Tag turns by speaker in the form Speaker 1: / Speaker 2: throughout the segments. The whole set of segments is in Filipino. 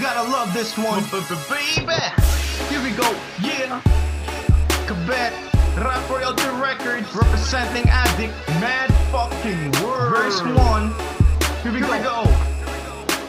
Speaker 1: gotta love this one, baby. Here we go, yeah. Kabet, Rap Royalty Records, representing Addict, Mad fucking word. Verse 1, here we go.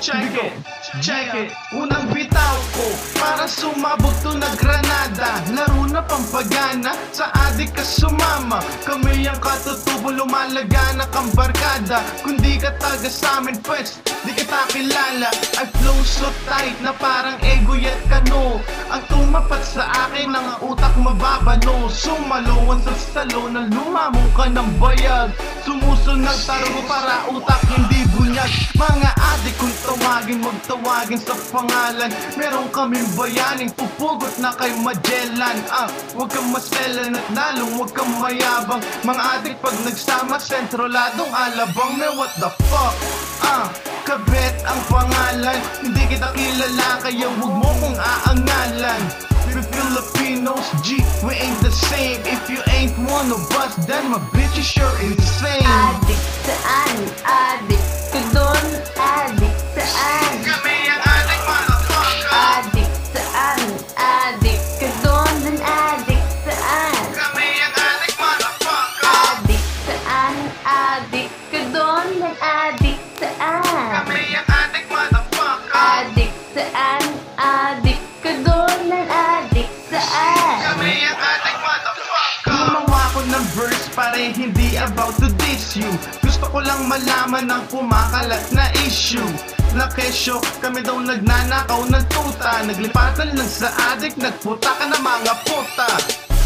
Speaker 1: Check it. Unang bitaw ko, para sumabog to na granada. Laro na pampagana, sa adik ka sumama. Kami ang katutubo, lumalagana kang barkada. Kung di ka taga samin, pwes, di kita kilala. I flow so tight na parang egoyet kano. Ang tumapat sa akin, ang utak mababano. Sumalungan sa salo na lumamong ka ng bayag. Sumusunod taro para utak hindi bunyag. Mga adik kung tawagin, magtawagin sa pangalan. Meron kaming bayaning pupugot na kay Magellan. Huwag kang maselan at lalong huwag kang mayabang. Mga adik pag nagsama, sentroladong alabang. Me what the fuck? Kabet ang pangalan. Hindi kita kilala kaya huwag mo kong aangalan. We Filipinos, G, we ain't the same. If you ain't one of us, then my bitch is sure insane.
Speaker 2: Adik saan? Adik ka doon? Adik saan?
Speaker 1: Kami ang adik, motherfucker.
Speaker 2: Adik saan? Adik ka doon? Dan adik saan?
Speaker 1: Kami ang adik, motherfucker.
Speaker 2: Adik saan? Adik ka doon? Dan adik saan?
Speaker 1: Kami ang adik, motherfucker.
Speaker 2: Adik saan? Adik ka doon? Dan adik saan?
Speaker 1: Kami ang adik, motherfucker. Gumawa ko ng verse pare hindi about to diss you. Gusto ko lang malaman ang kumakalat na issue. Na kesyo, kami daw nagnanakaw ng tuta. Naglipatan lang sa adik, nagputa ka na mga puta.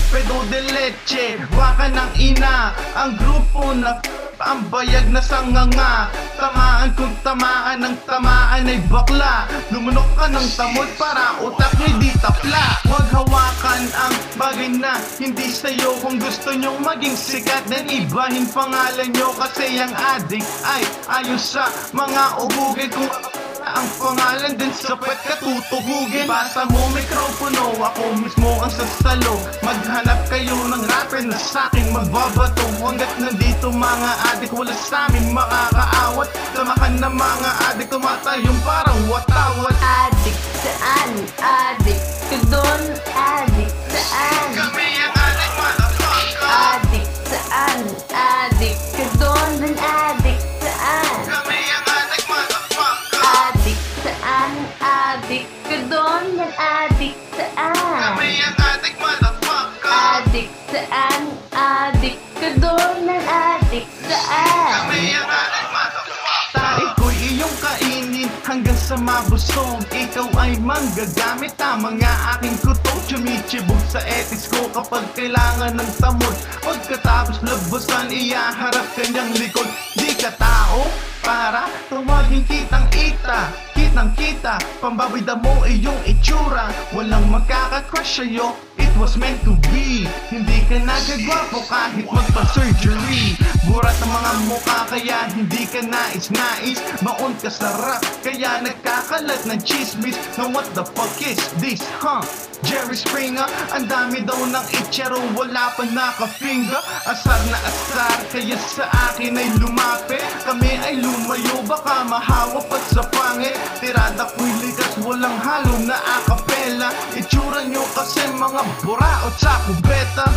Speaker 1: Pedo de leche, waka ng ina. Ang grupo na ang bayag na sanganga. Tamaan kung tamaan, ang tamaan ay bakla. Lumunok ka ng tamod para utak nyo'y di tapla. Huwag hawakan ang bagay na hindi sa'yo. Kung gusto nyong maging sikat, then ibahin pangalan nyo. Kasi ang adik ay ayos sa mga ubugin. Kung ang pangalan din sa pwet ka tutugugin. Basa mo mikropono, ako mismo ang sasalo. Maghanap kayo ng rapper na sa'king magbabato. Hanggat nandito mga adik, wala sa'min makakaawat. Samahan na mga adik, tumatayong parang watawat.
Speaker 2: Adik saan? Adik ka doon? Adik saan?
Speaker 1: Kami ang adik, motherfucker.
Speaker 2: Adik saan? Adik ka doon? Dan adik saan?
Speaker 1: Kami ang adik, motherfucker.
Speaker 2: Adik saan? Adik ka doon? Dan adik saan?
Speaker 1: Kami ang adik, motherfucker.
Speaker 2: Adik saan? Adik ka doon? Dan adik saan?
Speaker 1: Kami ang adik, motherfucker. Tayo ko'y iyong kainin hanggang sa mabusog. Ikaw ay manggagamit ang mga aking kutok. Chumichibog sa ethics ko kapag kailangan ng tamod. Pagkatapos labasan, iyaharap kanyang likod. Di ka tao para tumaging kitang ita. Kitang kita, pambabida mo iyong itsura. Walang magkaka-crush sa'yo, it was meant to be. Hindi ka nagagwapo kahit magpa-surgery. Burat ang mga mukha kaya hindi ka nais-nais. Maon ka sa rap kaya nagkakalat ng chismis. Now what the fuck is this, huh? Jerry Springer, ang dami daw ng itsero, wala pa naka-finger. Asar na asar, kaya sa akin ay lumapit. Kami ay lumayo, baka mahawa pa sa pangit. Tirada ko'y likas, walang halo na akapela. Itsura nyo kasi mga buraot sa kubeta.